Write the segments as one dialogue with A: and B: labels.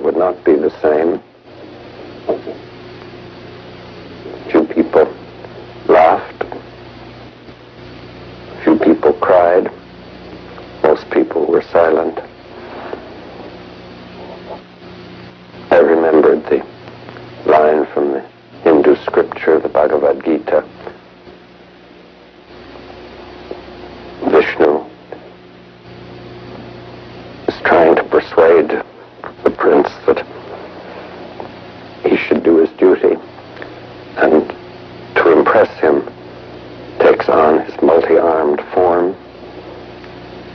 A: would not be the same. Few people laughed. Few people cried. Most people were silent. I remembered the line from the Hindu scripture, the Bhagavad Gita. Vishnu is trying to persuade the prince that he should do his duty, and to impress him takes on his multi-armed form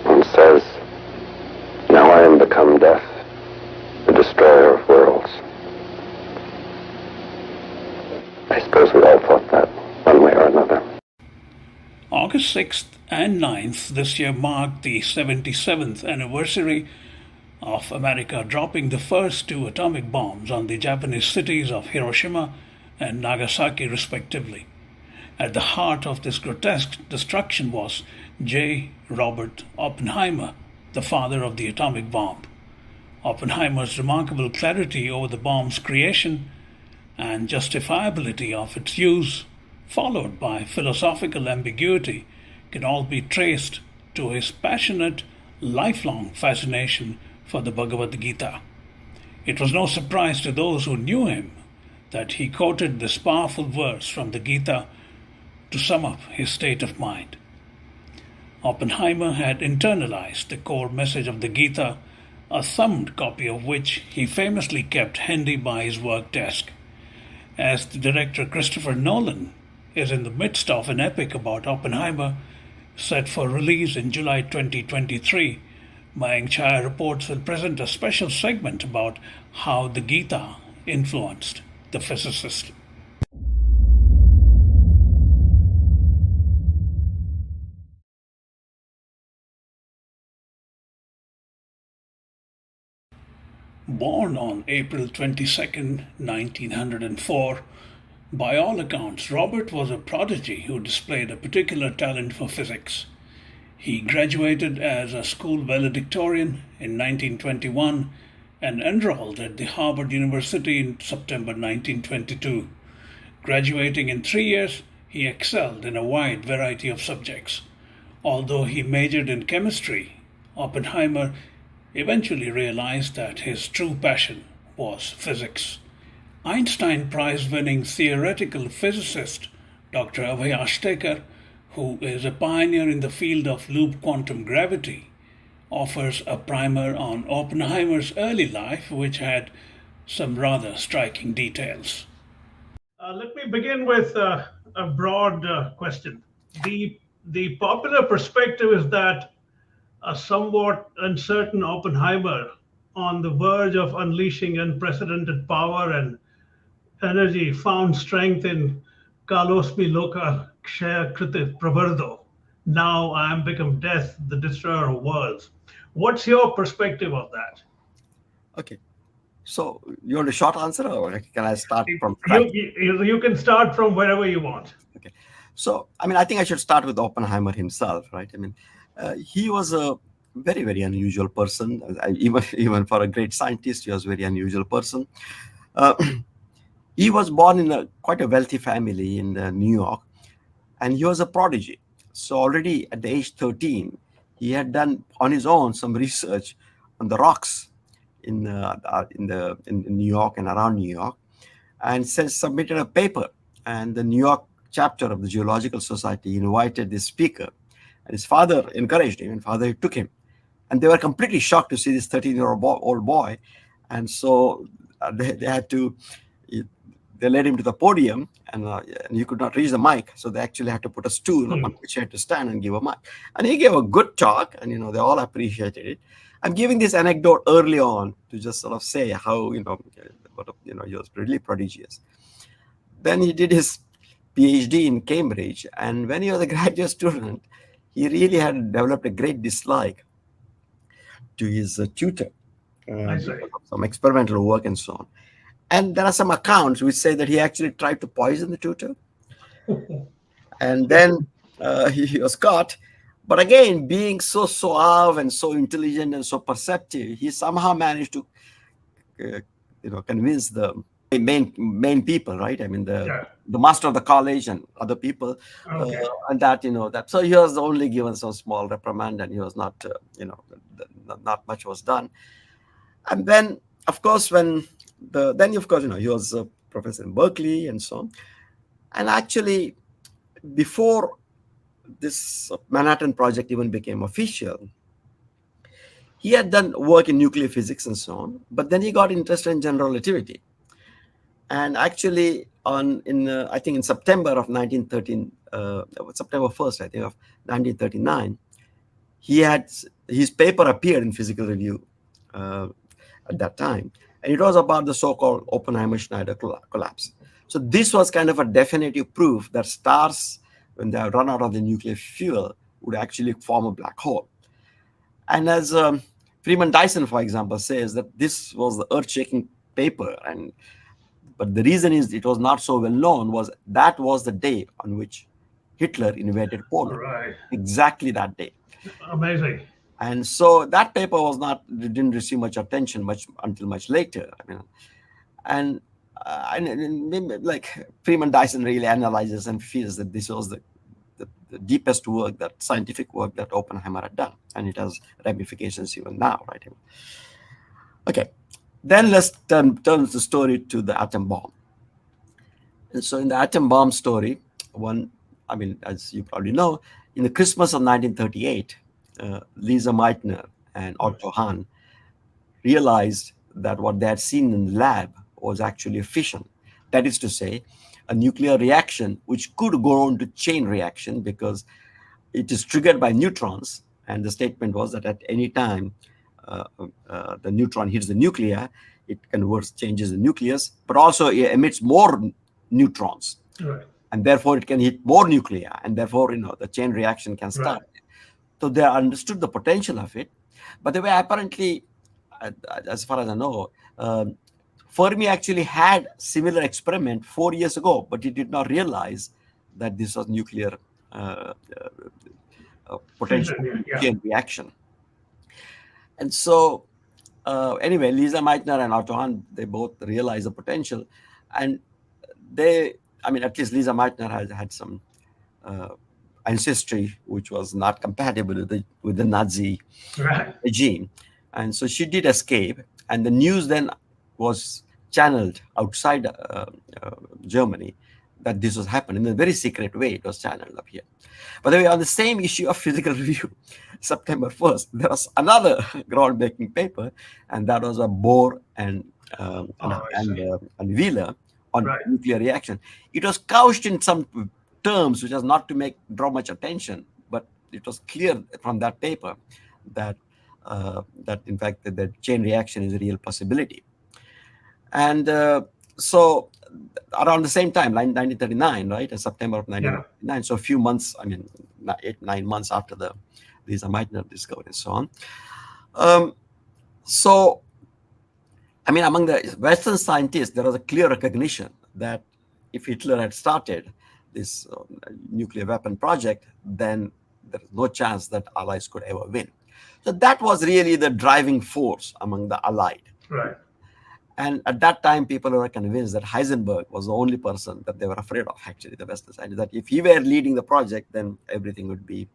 A: and says, "Now I am become death, the destroyer of worlds." I suppose we all thought that one way or another.
B: August 6th and 9th this year marked the 77th anniversary of America dropping the first two atomic bombs on the Japanese cities of Hiroshima and Nagasaki respectively. At the heart of this grotesque destruction was J. Robert Oppenheimer, the father of the atomic bomb. Oppenheimer's remarkable clarity over the bomb's creation and justifiability of its use, followed by philosophical ambiguity, can all be traced to his passionate, lifelong fascination for the Bhagavad Gita. It was no surprise to those who knew him that he quoted this powerful verse from the Gita to sum up his state of mind. Oppenheimer had internalized the core message of the Gita, a thumbed copy of which he famously kept handy by his work desk. As the director Christopher Nolan is in the midst of an epic about Oppenheimer, set for release in July 2023, Mayank Chhaya Reports will present a special segment about how the Gita influenced the physicist. Born on April 22, 1904, by all accounts, Robert was a prodigy who displayed a particular talent for physics. He graduated as a school valedictorian in 1921 and enrolled at the Harvard University in September 1922. Graduating in 3 years, he excelled in a wide variety of subjects. Although he majored in chemistry, Oppenheimer eventually realized that his true passion was physics. Einstein Prize-winning theoretical physicist Dr. Abhay Ashtekar, who is a pioneer in the field of loop quantum gravity, offers a primer on Oppenheimer's early life, which had some rather striking details.
C: Let me begin with a broad question. The popular perspective is that a somewhat uncertain Oppenheimer, on the verge of unleashing unprecedented power and energy, found strength in Kalosmi Loka Kshaya Kriti Pravardo. Now I am become death, the destroyer of worlds. What's your perspective of that?
D: Okay. So you want a short answer, or can I start from
C: you can start from wherever you want.
D: Okay. So, I think I should start with Oppenheimer himself, right? He was a very, very unusual person. Even for a great scientist, he was a very unusual person. He was born in quite a wealthy family in New York, and he was a prodigy. So already at the age 13, he had done on his own some research on the rocks in New York and around New York, and submitted a paper. And the New York chapter of the Geological Society invited this speaker, and his father encouraged him, and father took him. And they were completely shocked to see this 13-year-old boy. And so they had to, they led him to the podium, and he could not reach the mic. So they actually had to put a stool on which he had to stand and give a mic. And he gave a good talk, and, they all appreciated it. I'm giving this anecdote early on to just sort of say how, he was really prodigious. Then he did his PhD in Cambridge. And when he was a graduate student, he really had developed a great dislike to his tutor, some experimental work and so on. And there are some accounts which say that he actually tried to poison the tutor. And then he was caught. But again, being so suave and so intelligent and so perceptive, he somehow managed to convince the main people, right? I mean,
C: Yeah.
D: the master of the college and other people,
C: Okay.
D: and that. So he was only given some small reprimand, and he was not, not much was done. And then, of course, he was a professor in Berkeley and so on. And actually, before this Manhattan Project even became official, he had done work in nuclear physics and so on. But then he got interested in general relativity. And actually, I think in September of 1913, September 1st, I think of 1939, his paper appeared in Physical Review at that time, and it was about the so-called Oppenheimer-Schneider collapse. So this was kind of a definitive proof that stars, when they run out of the nuclear fuel, would actually form a black hole. And as Freeman Dyson, for example, says that this was the earth-shaking paper, but the reason is it was not so well known was the day on which Hitler invaded Poland.
C: Right.
D: Exactly that day.
C: Amazing.
D: And so that paper didn't receive much attention until much later. I mean, and like Freeman Dyson really analyzes and feels that this was the deepest work, that scientific work that Oppenheimer had done, and it has ramifications even now, right? Okay. Then let's turn the story to the atom bomb. And so in the atom bomb story, as you probably know, in the Christmas of 1938, Lisa Meitner and Otto Hahn realized that what they had seen in the lab was actually a fission. That is to say, a nuclear reaction which could go on to chain reaction because it is triggered by neutrons. And the statement was that at any time the neutron hits the nucleus, it changes the nucleus, but also it emits more neutrons.
C: Right.
D: And therefore it can hit more nuclei, and therefore the chain reaction can start. Right. So they understood the potential of it, but they were apparently, as far as I know, Fermi actually had similar experiment 4 years ago, but he did not realize that this was nuclear potential chain reaction. And so anyway, Lisa Meitner and Otto Hahn, they both realized the potential, and at least Lisa Meitner had some ancestry which was not compatible with the Nazi regime. And so she did escape, and the news then was channeled outside Germany that this was happening in a very secret way. It was channeled up here. By the way, on the same issue of Physical Review, September 1st, there was another groundbreaking paper, and that was a Bohr and Wheeler on nuclear reaction. It was couched in some terms which was not to draw much attention, but it was clear from that paper that in fact the chain reaction is a real possibility. And so around the same time, 1939, right, September of 1939, so a few months, 8-9 months after the Lisa Meitner discovery and so on. Among the Western scientists, there was a clear recognition that if Hitler had started this nuclear weapon project, then there is no chance that Allies could ever win. So that was really the driving force among the Allied.
C: Right.
D: And at that time, people were convinced that Heisenberg was the only person that they were afraid of, actually, the Western scientists, that if he were leading the project, then everything would be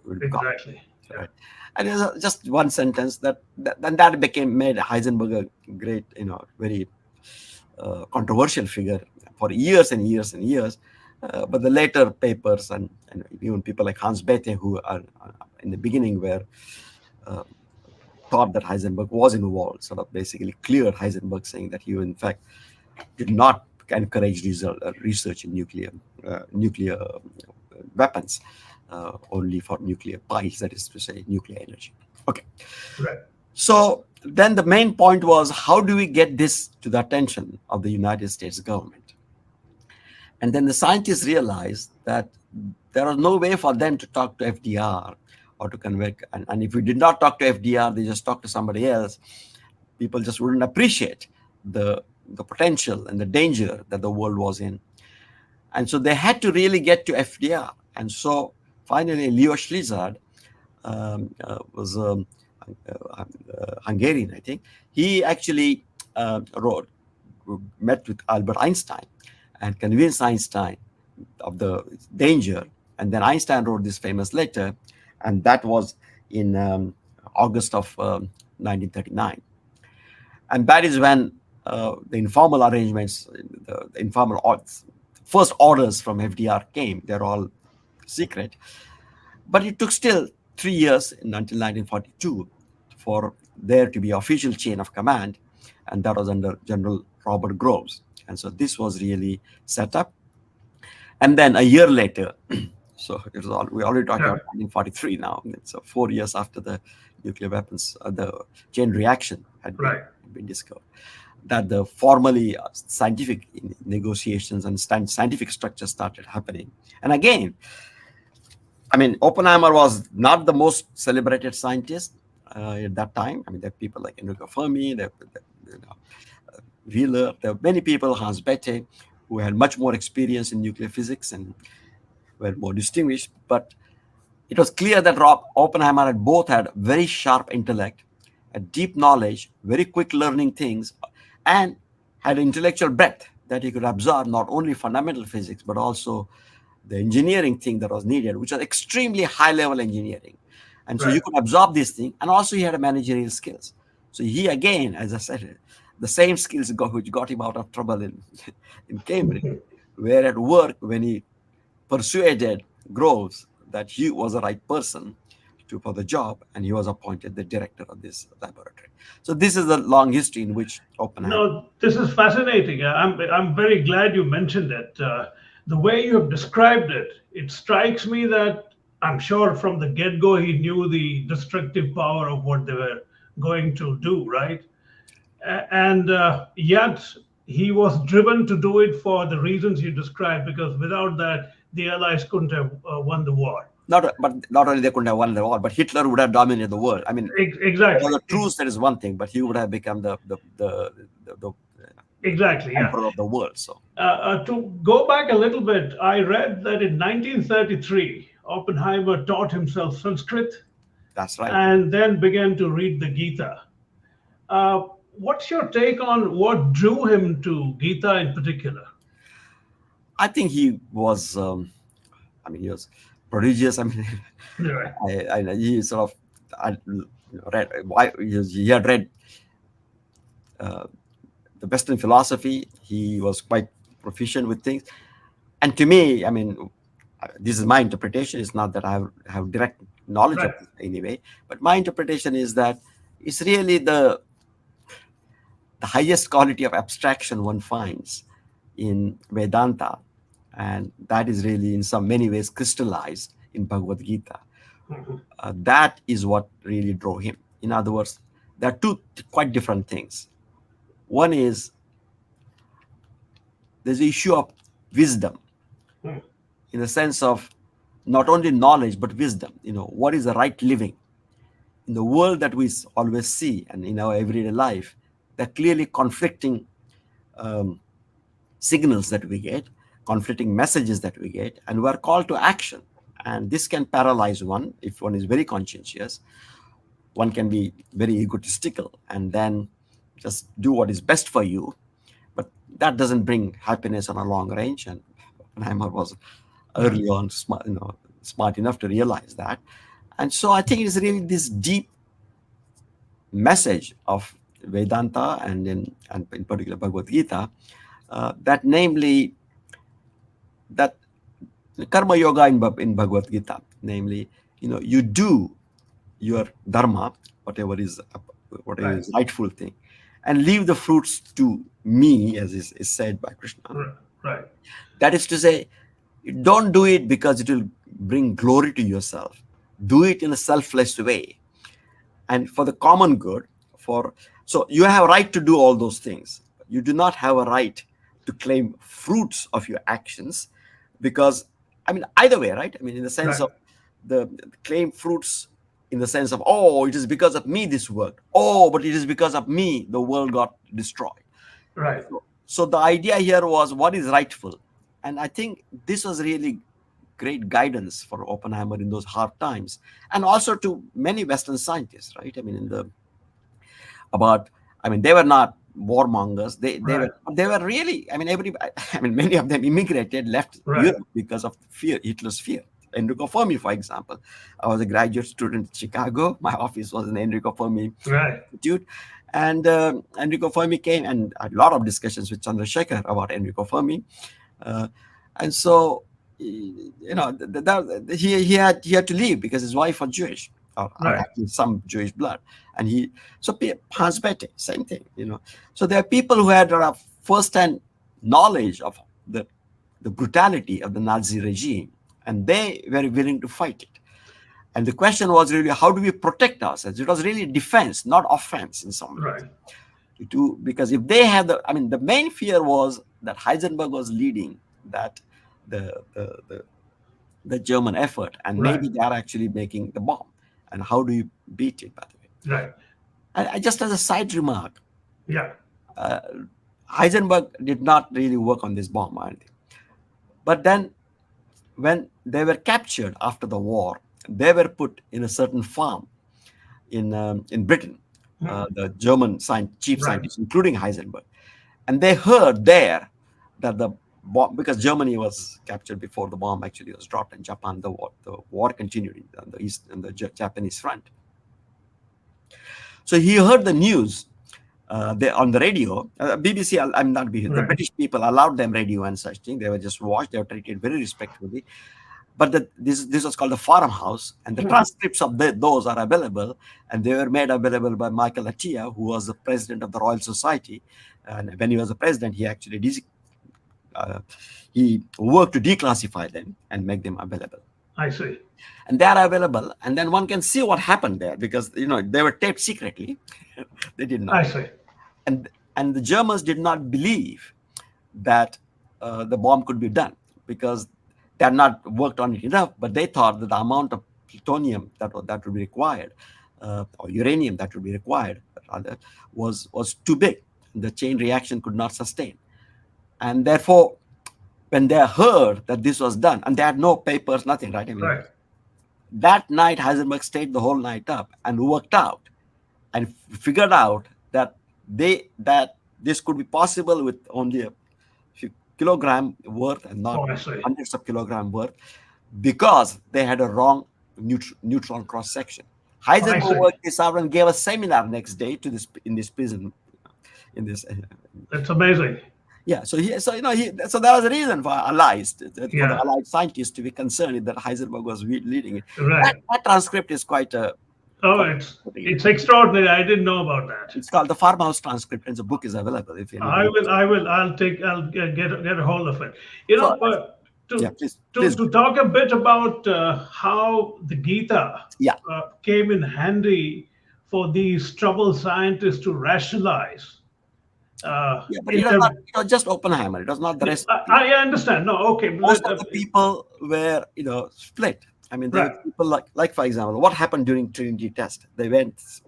C: exactly.
D: Gone. Right. And there's just one sentence that made Heisenberg a great, very controversial figure for years and years and years. But the later papers and even people like Hans Bethe, who are in the beginning were thought that Heisenberg was involved, sort of basically cleared Heisenberg, saying that he, in fact, did not encourage research in nuclear weapons, only for nuclear pies, that is to say, nuclear energy. Okay.
C: Right.
D: So then the main point was, how do we get this to the attention of the United States government? And then the scientists realized that there was no way for them to talk to FDR or to convey. And if we did not talk to FDR, they just talked to somebody else, people just wouldn't appreciate the potential and the danger that the world was in. And so they had to really get to FDR. And so finally, Leo Szilard was Hungarian, I think. He actually wrote, met with Albert Einstein and convinced Einstein of the danger. And then Einstein wrote this famous letter, and that was in August of 1939. And that is when the informal arrangements, the informal first orders from FDR came. They're all secret. But it took still 3 years until 1942 for there to be official chain of command, and that was under General Robert Groves. And so this was really set up. And then a year later, so it was we already talked about 1943 now. So 4 years after the nuclear weapons, the chain reaction had been discovered, that the formally scientific negotiations and scientific structure started happening. And again, I mean, Oppenheimer was not the most celebrated scientist at that time. I mean, there are people like Enrico Fermi, Wheeler, there were many people, Hans Bethe, who had much more experience in nuclear physics and were more distinguished. But it was clear that Oppenheimer both had very sharp intellect, a deep knowledge, very quick learning things, and had intellectual breadth that he could absorb not only fundamental physics, but also the engineering thing that was needed, which was extremely high-level engineering. And so you could absorb this thing, and also he had a managerial skills. So he, again, as I said, the same skills which got him out of trouble in Cambridge, were at work when he persuaded Groves that he was the right person for the job, and he was appointed the director of this laboratory. So this is the long history in which Oppenheimer.
C: No, this is fascinating. I'm very glad you mentioned it. The way you have described it, it strikes me that I'm sure from the get-go he knew the destructive power of what they were going to do, right? And yet he was driven to do it for the reasons you described, because without that, the Allies couldn't have won the war.
D: Not only they couldn't have won the war, but Hitler would have dominated the world. I mean,
C: exactly.
D: The truth, that is one thing, but he would have become the
C: exactly
D: emperor of the world. So
C: to go back a little bit, I read that in 1933, Oppenheimer taught himself Sanskrit.
D: That's right.
C: And then began to read the Gita. What's your take on what drew him to Gita in particular?
D: I think he was, he was prodigious. I mean, he sort of read. He had read the Western philosophy. He was quite proficient with things. And to me, I mean, this is my interpretation. It's not that I have direct knowledge of it anyway, but my interpretation is that it's really the highest quality of abstraction one finds in Vedanta, and that is really in many ways crystallized in Bhagavad Gita. That is what really drove him. In other words, there are two quite different things. One is there's the issue of wisdom, in the sense of not only knowledge but wisdom. What is the right living in the world that we always see, and in our everyday life. There are clearly conflicting signals that we get, conflicting messages that we get, and we are called to action. And this can paralyze one if one is very conscientious. One can be very egotistical and then just do what is best for you. But that doesn't bring happiness on a long range. And Oppenheimer was early on smart enough to realize that. And so I think it's really this deep message of Vedanta and in particular Bhagavad Gita, that namely that karma yoga in Bhagavad Gita, namely, you do your dharma, whatever is rightful thing, and leave the fruits to me, as is said by Krishna.
C: Right.
D: That is to say, don't do it because it will bring glory to yourself. Do it in a selfless way and for the common good. So you have a right to do all those things. You do not have a right to claim fruits of your actions, because, either way, right? In the sense of the claim fruits in the sense of, it is because of me this worked. But it is because of me the world got destroyed.
C: Right.
D: So the idea here was what is rightful. And I think this was really great guidance for Oppenheimer in those hard times, and also to many Western scientists, right? They were not warmongers. They were really, I mean, many of them immigrated, left Europe because of fear, Hitler's fear. Enrico Fermi, for example. I was a graduate student in Chicago. My office was in Enrico Fermi Institute. And Enrico Fermi came, and a lot of discussions with Chandrasekhar about Enrico Fermi. And so, he had to leave because his wife was Jewish, or actually some Jewish blood. And Hans Bethe, same thing, So there are people who had first-hand knowledge of the brutality of the Nazi regime, and they were willing to fight it. And the question was really, how do we protect ourselves? It was really defense, not offense in some ways. Because if they had the main fear was that Heisenberg was leading that the German effort, and maybe they are actually making the bomb. And how do you beat it, by the way? I just as a side remark, Heisenberg did not really work on this bomb or anything. But then when they were captured after the war, they were put in a certain farm in Britain, the German chief scientists, including Heisenberg. And they heard there that the bomb, because Germany was captured before the bomb actually was dropped in Japan, the war continued on the east and the Japanese front. So he heard the news on the radio. BBC, I'm not BBC, the British people allowed them radio and such thing. They were just watched, they were treated very respectfully. But this was called the farmhouse, and the transcripts of those are available, and they were made available by Michael Atiyah, who was the president of the Royal Society. And when he was the president, he actually he worked to declassify them and make them available.
C: I see.
D: And they are available, and then one can see what happened there, because they were taped secretly. They did not.
C: I see.
D: And the Germans did not believe that the bomb could be done, because they had not worked on it enough, but they thought that the amount of plutonium that would be required, or uranium that would be required, rather, was too big. The chain reaction could not sustain. And therefore, when they heard that this was done, and they had no papers, nothing, right? That night, Heisenberg stayed the whole night up and worked out and figured out that this could be possible with only a few kilogram worth and not hundreds of kilogram worth, because they had a wrong neutron cross section. Heisenberg worked this out and gave a seminar next day in this prison.
C: That's amazing.
D: Yeah, so that was a reason for the Allied scientists to be concerned that Heisenberg was leading it. That transcript is quite
C: it's extraordinary. I didn't know about that.
D: It's called the Farmhouse Transcript, and the book is available. If
C: I'll get a hold of it. To talk a bit about how the Gita came in handy for these troubled scientists to rationalize.
D: But it was just Oppenheimer. It was not the rest.
C: I understand. No, okay.
D: Most of the people were, split. I mean, there were people like, for example, what happened during Trinity test?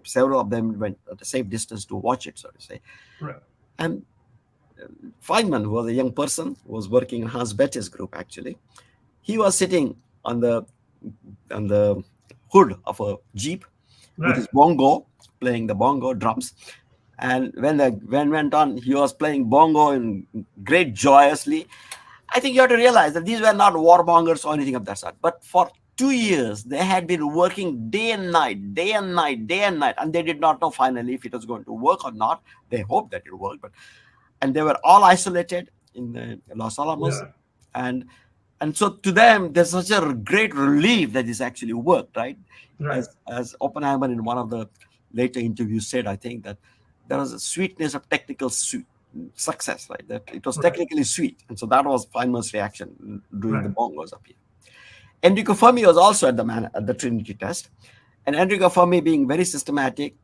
D: Several of them went at a safe distance to watch it, so to say. And Feynman, who was a young person, was working in Hans Bette's group, actually. He was sitting on the hood of a Jeep with his bongo, playing the bongo drums. And when went on, he was playing bongo in great joyously. I think you have to realize that these were not warmongers or anything of that sort. But for 2 years, they had been working day and night, and they did not know finally if it was going to work or not. They hoped that it worked, and they were all isolated in Los Alamos, and so to them, there's such a great relief that this actually worked, right? As Oppenheimer in one of the later interviews said, I think that there was a sweetness of technical success, right? That it was technically sweet. And so that was Feynman's reaction during the bongos up here. Enrico Fermi was also at the Trinity test. And Enrico Fermi, being very systematic,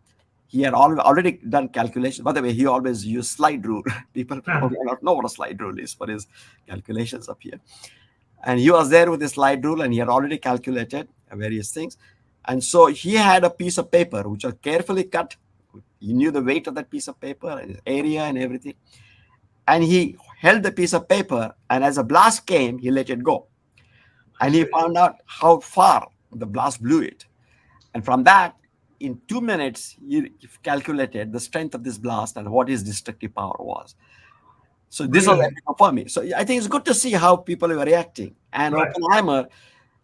D: he had already done calculations. By the way, he always used slide rule. People probably don't know what a slide rule is for his calculations up here. And he was there with his slide rule, and he had already calculated various things. And so he had a piece of paper which was carefully cut. He knew the weight of that piece of paper and its area and everything. And he held the piece of paper, and as a blast came, he let it go. And he found out how far the blast blew it. And from that, in 2 minutes, he calculated the strength of this blast and what his destructive power was. So this was
C: Really?
D: for me. So I think it's good to see how people were reacting. And
C: Right.
D: Oppenheimer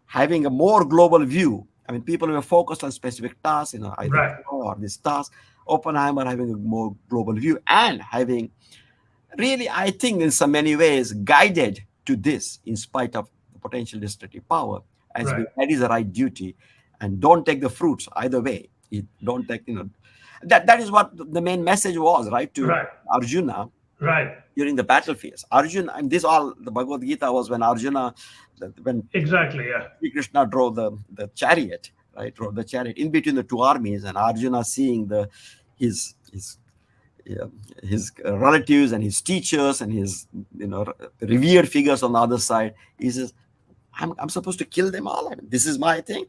D: having a more global view. I mean, people were focused on specific tasks, either
C: Right.
D: or this task. Oppenheimer having a more global view and having really, I think, in so many ways, guided to this in spite of the potential destructive power, as
C: Right.
D: that is the right duty, and don't take the fruits either way. Don't take, that is what the main message was, right, to
C: Right.
D: Arjuna
C: Right.
D: during the battlefields. Arjuna, and this all the Bhagavad Gita was when Arjuna, when
C: Exactly. Yeah.
D: Krishna drove the chariot, right, drove the chariot in between the two armies, and Arjuna seeing his yeah, his relatives and his teachers and his revered figures on the other side. He says, I'm supposed to kill them all. I mean, this is my thing.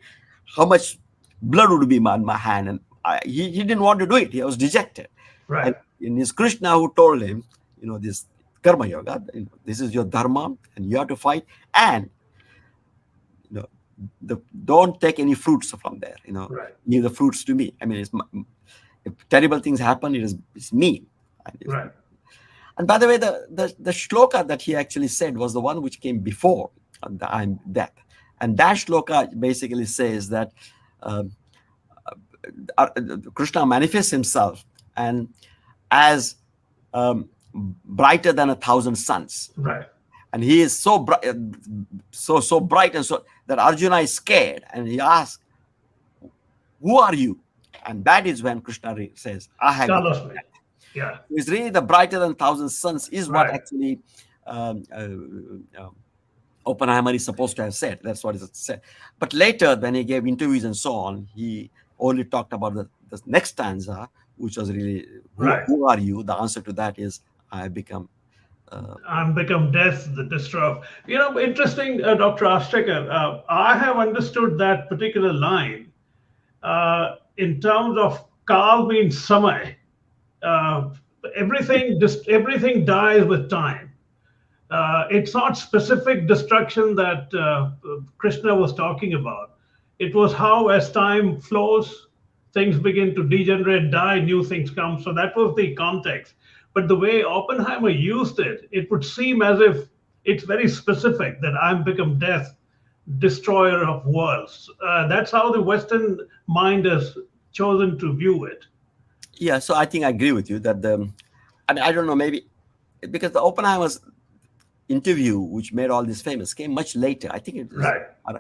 D: How much blood would be on my hand? And he didn't want to do it. He was dejected.
C: Right.
D: And in his Krishna who told him, this karma yoga, this is your dharma and you have to fight, and don't take any fruits from there.
C: Right.
D: Leave the fruits to me. I mean, if terrible things happen, it's me.
C: Right.
D: And by the way, the shloka that he actually said was the one which came before the I'm death. And that shloka basically says that Krishna manifests himself and as brighter than 1,000 suns.
C: Right.
D: And he is so bright, so bright, and so that Arjuna is scared, and he asks, "Who are you?" And that is when Krishna says, "I have."
C: Yeah.
D: It's really the brighter than 1,000 suns is what
C: Right.
D: actually Oppenheimer is supposed to have said. That's what is said. But later, when he gave interviews and so on, he only talked about the next stanza, which was really,
C: Right.
D: who are you? The answer to that is, I have become.
C: I'm become death, the destroyer. Interesting, Dr. Ashtekar. I have understood that particular line in terms of kal means samay. Everything dies with time. It's not specific destruction that Krishna was talking about. It was how, as time flows, things begin to degenerate, die, new things come. So that was the context. But the way Oppenheimer used it, it would seem as if it's very specific that I'm become death, destroyer of worlds. That's how the Western mind has chosen to view it.
D: Yeah, so I think I agree with you that I don't know, maybe because the Oppenheimer's interview, which made all this famous, came much later. I think it was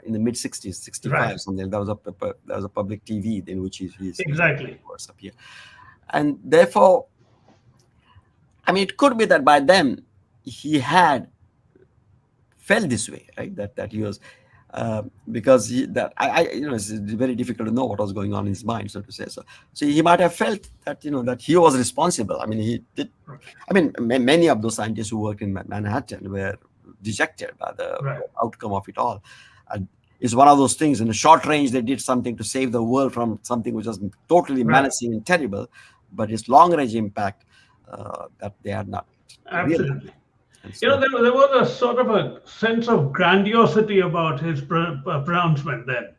D: in the mid 60s, 65
C: Right.
D: something. That was a public TV in which he's
C: Exactly.
D: up here, and therefore, I mean, it could be that by then he had felt this way, right? That he was because it's very difficult to know what was going on in his mind, so to say. So he might have felt that that he was responsible. I mean, he did. I mean, many of those scientists who worked in Manhattan were dejected by the outcome of it all. And it's one of those things. In the short range, they did something to save the world from something which was totally menacing and terrible, but its long range impact that they had not.
C: Absolutely. There was a sort of a sense of grandiosity about his pronouncement then.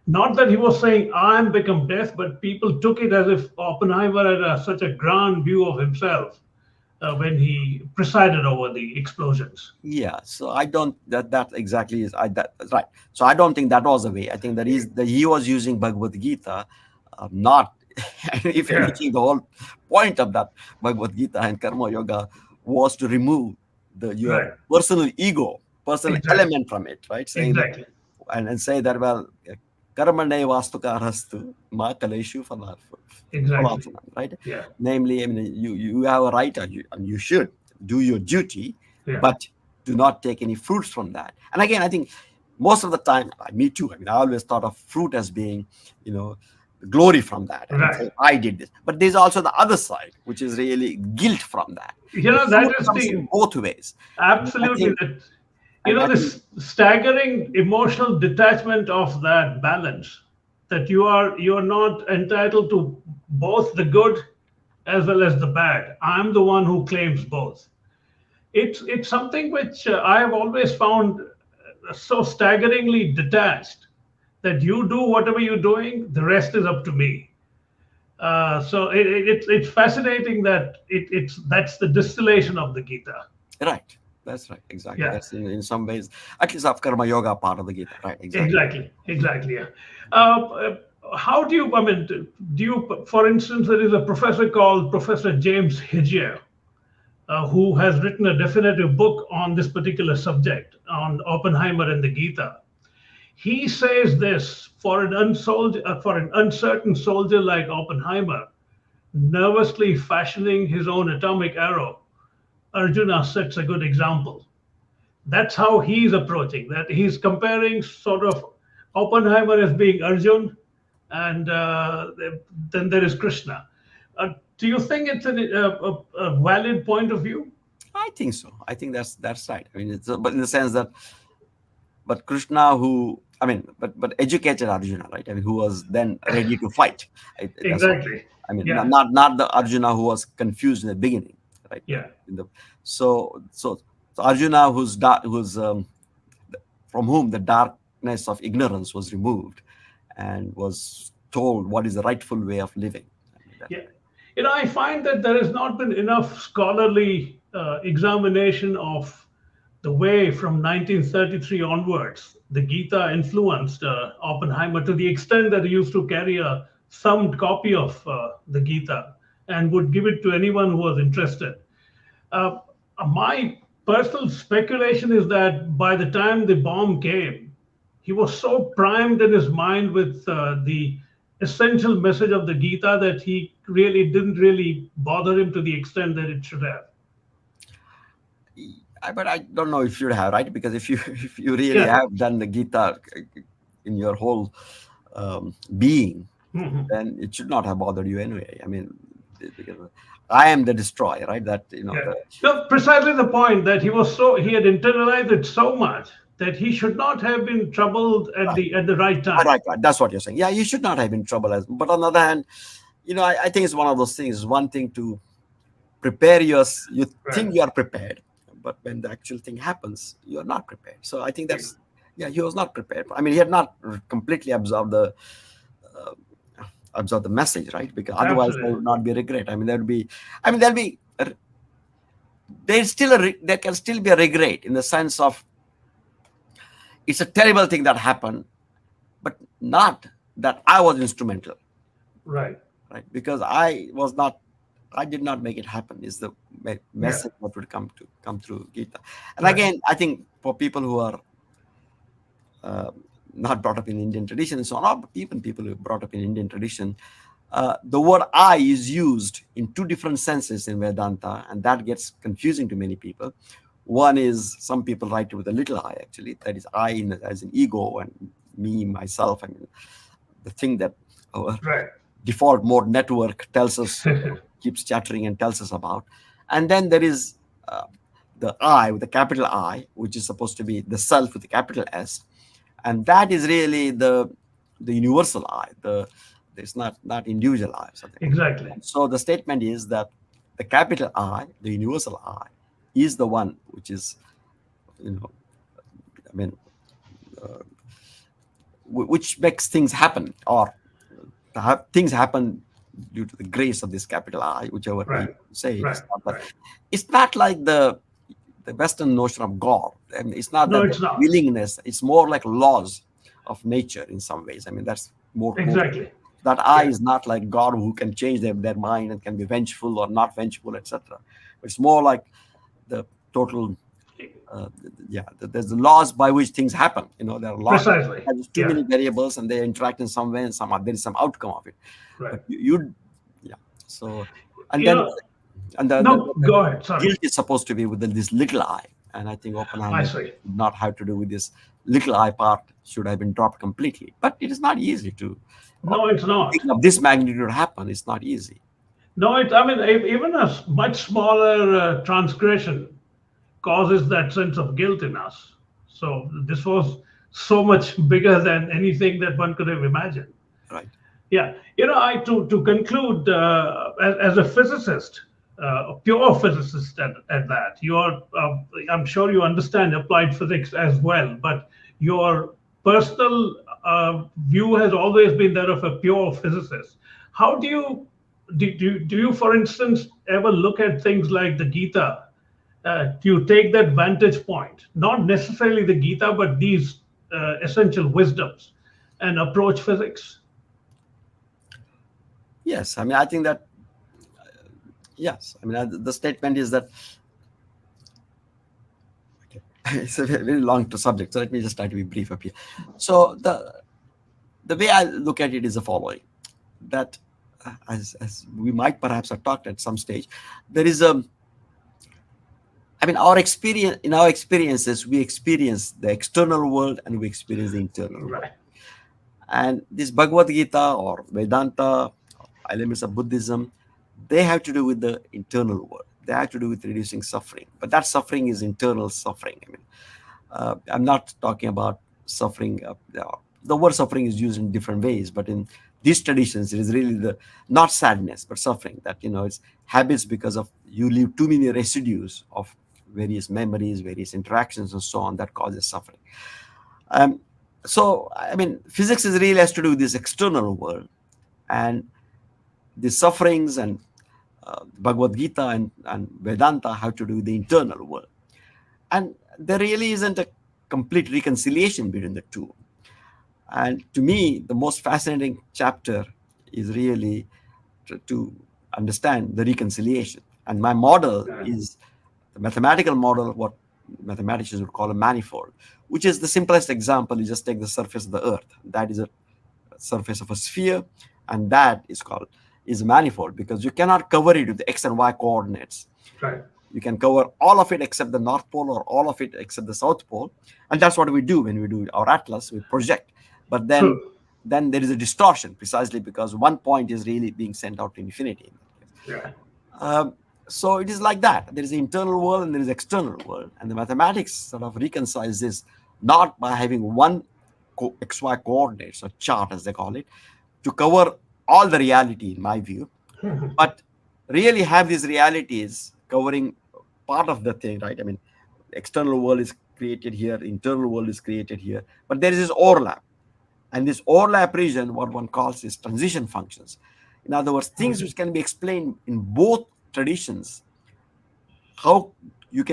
C: Not that he was saying, I'm become death, but people took it as if Oppenheimer had such a grand view of himself when he presided over the explosions.
D: Yeah, so I don't, that exactly is, that's right. So I don't think that was the way. I think that he was using Bhagavad Gita, not, if anything, the whole point of that Bhagavad Gita and Karma Yoga was to remove your personal ego, personal element from it, right? Saying that, and say that, well, karma ne vastukarastu ma kaleshu
C: exactly,
D: right?
C: Yeah.
D: Namely, I mean, you have a right, and you should do your duty, but do not take any fruits from that. And again, I think most of the time, me too. I mean, I always thought of fruit as being, glory from that. And say, I did this. But there's also the other side, which is really guilt from that.
C: That is
D: in both ways.
C: Absolutely. This staggering emotional detachment of that balance, that you're not entitled to both the good as well as the bad. I'm the one who claims both. It's something which I have always found so staggeringly detached, that you do whatever you're doing, the rest is up to me. So it's fascinating that that's the distillation of the Gita.
D: Right. That's right. Exactly.
C: Yeah,
D: That's in some ways, at least of Karma Yoga part of the Gita. Right. Exactly.
C: exactly. Yeah. How do you? I mean, do you? For instance, there is a professor called Professor James Hegel, who has written a definitive book on this particular subject, on Oppenheimer and the Gita. He says this: for an uncertain soldier like Oppenheimer, nervously fashioning his own atomic arrow, Arjuna sets a good example. That's how he's approaching that. He's comparing sort of Oppenheimer as being Arjun, and then there is Krishna. Do you think it's a valid point of view?
D: I think so. I think that's right. I mean, but in the sense that, but Krishna, but educated Arjuna, right? I mean, who was then ready to fight.
C: Exactly.
D: I mean,
C: Yeah.
D: not the Arjuna who was confused in the beginning, right?
C: Yeah.
D: So Arjuna, from whom the darkness of ignorance was removed, and was told what is the rightful way of living.
C: Yeah. I find that there has not been enough scholarly examination of the way from 1933 onwards the Gita influenced Oppenheimer, to the extent that he used to carry a thumbed copy of the Gita and would give it to anyone who was interested. My personal speculation is that by the time the bomb came, he was so primed in his mind with the essential message of the Gita that he didn't really bother him to the extent that it should have.
D: But I don't know if you have, right? Because if you really
C: Yeah.
D: have done the Gita in your whole being,
C: Mhm.
D: then it should not have bothered you anyway. I mean, because I am the destroyer, right? That
C: Yeah. No, precisely the point that he had internalized it so much that he should not have been troubled at the right time.
D: Right. That's what you're saying. Yeah, you should not have been troubled. But on the other hand, I think it's one of those things. It's one thing to prepare you think you are prepared, but when the actual thing happens, you're not prepared. So I think he was not prepared. I mean, he had not completely absorbed the message, right? Because otherwise there would not be regret. I mean, there can still be a regret, in the sense of it's a terrible thing that happened, but not that I was instrumental.
C: Right.
D: Because I did not make it happen, is the message that would come through Gita. And again, I think for people who are not brought up in Indian tradition and so on, or even people who are brought up in Indian tradition, the word I is used in two different senses in Vedanta, and that gets confusing to many people. One is, some people write it with a little I, actually. That is I as an ego, and me, myself. I mean, the thing that our default mode network tells us, keeps chattering and tells us about. And then there is the I with the capital I, which is supposed to be the self with the capital S. And that is really the universal I. It's not individual I or something.
C: Exactly.
D: So the statement is that the capital I, the universal I, is the one which is, which makes things happen, or things happen due to the grace of this capital I, whichever way you say. It's not like the Western notion of God. I mean, it's not willingness. It's more like laws of nature in some ways. I mean, that's more
C: exactly.
D: That I is not like God, who can change their mind and can be vengeful or not vengeful, etc. It's more like the total. There's the laws by which things happen. There are laws.
C: Precisely.
D: There's too many variables, and they interact in some way, and there is some outcome of it.
C: Right.
D: But So, and then.
C: Go ahead. Sorry.
D: Guilt is supposed to be with this little I, and I think Oppenheimer did not have to do with this little I part. Should have been dropped completely, but it is not easy to.
C: No, it's not.
D: Of this magnitude happen, it's not easy.
C: No, even a much smaller transgression causes that sense of guilt in us. So this was so much bigger than anything that one could have imagined.
D: Right.
C: Yeah. To conclude, as a physicist, a pure physicist at that, I'm sure you understand applied physics as well, but your personal view has always been that of a pure physicist. How do you do you, for instance, ever look at things like the Gita? Do you take that vantage point, not necessarily the Gita, but these essential wisdoms, and approach physics?
D: Yes, I mean, I think that, yes, I mean, the statement is that, okay, it's a very long subject, so let me just try to be brief up here. So the way I look at it is the following, that as we might perhaps have talked at some stage, there is I mean, in our experiences, we experience the external world and we experience the internal world.
C: Right.
D: And this Bhagavad Gita or Vedanta, elements of Buddhism, they have to do with the internal world. They have to do with reducing suffering. But that suffering is internal suffering. I mean, I'm not talking about suffering. The word suffering is used in different ways, but in these traditions, it is really not sadness, but suffering. That, it's habits because of you leave too many residues of various memories, various interactions, and so on, that causes suffering. So, I mean, physics really has to do with this external world, and the sufferings and Bhagavad Gita and Vedanta have to do with the internal world. And there really isn't a complete reconciliation between the two. And to me, the most fascinating chapter is really to understand the reconciliation. And my model is the mathematical model, what mathematicians would call a manifold, which is the simplest example. You just take the surface of the earth. That is a surface of a sphere, and that is a manifold, because you cannot cover it with the x and y coordinates.
C: Right.
D: You can cover all of it except the North Pole, or all of it except the South Pole. And that's what we do when we do our atlas, we project. But then there is a distortion, precisely because one point is really being sent out to infinity.
C: Yeah.
D: So it is like that. There is the internal world and there is external world. And the mathematics sort of reconciles this not by having one XY coordinates, or chart as they call it, to cover all the reality, in my view, but really have these realities covering part of the thing, right? I mean, the external world is created here, internal world is created here, but there is this overlap. And this overlap region, what one calls is transition functions. In other words, things which can be explained in both traditions, how you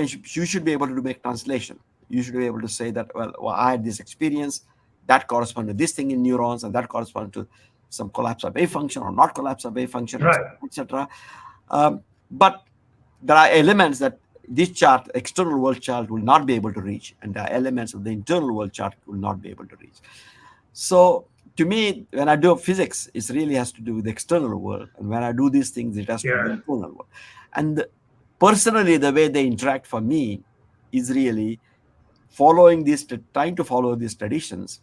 D: should be able to make translation. You should be able to say that, well, I had this experience, that corresponds to this thing in neurons, and that corresponds to some collapse of wave function or not collapse of wave function,
C: right,
D: etc. But there are elements that this chart, external world chart, will not be able to reach, and there are elements of the internal world chart will not be able to reach. So to me, when I do physics, it really has to do with the external world. And when I do these things, it has to do with the internal world. And personally, the way they interact for me is really trying to follow these traditions.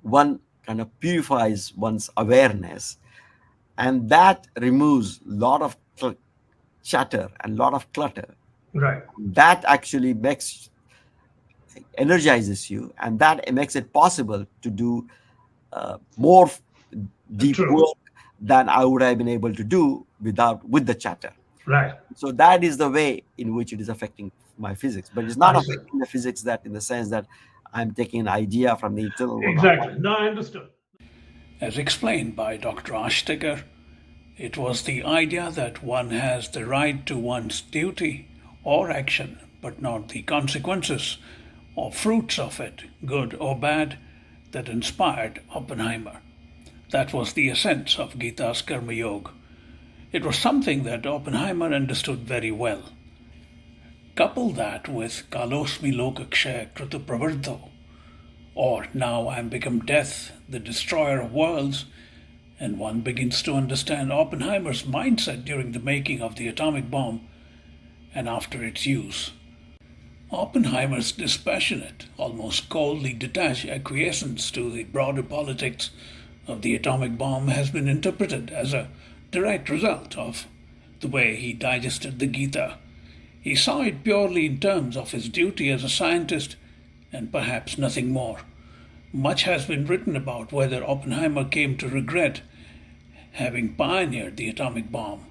D: One kind of purifies one's awareness, and that removes a lot of chatter and a lot of clutter.
C: Right.
D: That actually energizes you, and that makes it possible to do more deep work than I would have been able to do with the chatter.
C: Right.
D: So that is the way in which it is affecting my physics, but it's not affecting the physics that in the sense that I'm taking an idea from the internal world.
C: Exactly. No, I understood.
B: As explained by Dr. Ashtekar, it was the idea that one has the right to one's duty or action, but not the consequences or fruits of it, good or bad, that inspired Oppenheimer. That was the essence of Gita's Karma Yoga. It was something that Oppenheimer understood very well. Couple that with Kalosmi Lokakshaya Kritu Pravarto, or now I am become death, the destroyer of worlds, and one begins to understand Oppenheimer's mindset during the making of the atomic bomb and after its use. Oppenheimer's dispassionate, almost coldly detached acquiescence to the broader politics of the atomic bomb has been interpreted as a direct result of the way he digested the Gita. He saw it purely in terms of his duty as a scientist and perhaps nothing more. Much has been written about whether Oppenheimer came to regret having pioneered the atomic bomb.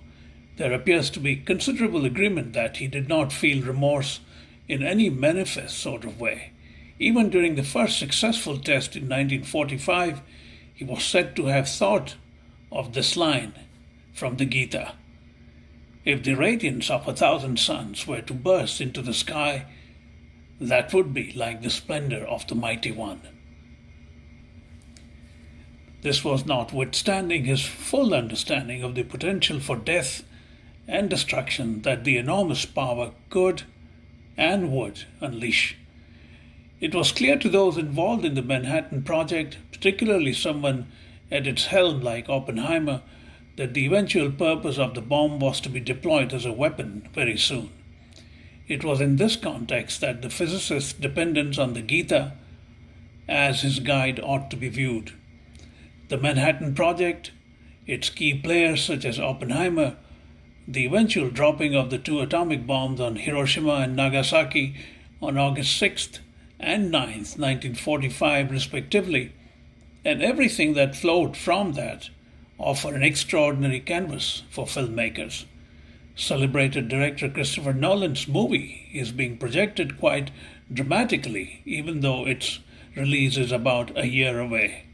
B: There appears to be considerable agreement that he did not feel remorse in any manifest sort of way. Even during the first successful test in 1945, he was said to have thought of this line, from the Gita. If the radiance of 1,000 suns were to burst into the sky, that would be like the splendor of the Mighty One. This was notwithstanding his full understanding of the potential for death and destruction that the enormous power could and would unleash. It was clear to those involved in the Manhattan Project, particularly someone at its helm like Oppenheimer, that the eventual purpose of the bomb was to be deployed as a weapon very soon. It was in this context that the physicist's dependence on the Gita as his guide ought to be viewed. The Manhattan Project, its key players such as Oppenheimer, the eventual dropping of the 2 atomic bombs on Hiroshima and Nagasaki on August 6th and 9th, 1945 respectively, and everything that flowed from that offer an extraordinary canvas for filmmakers. Celebrated director Christopher Nolan's movie is being projected quite dramatically, even though its release is about a year away.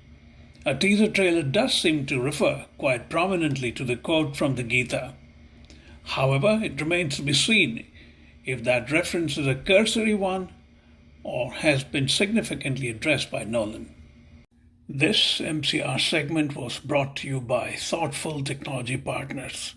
B: A teaser trailer does seem to refer quite prominently to the quote from the Gita. However, it remains to be seen if that reference is a cursory one or has been significantly addressed by Nolan. This MCR segment was brought to you by Thoughtful Technology Partners.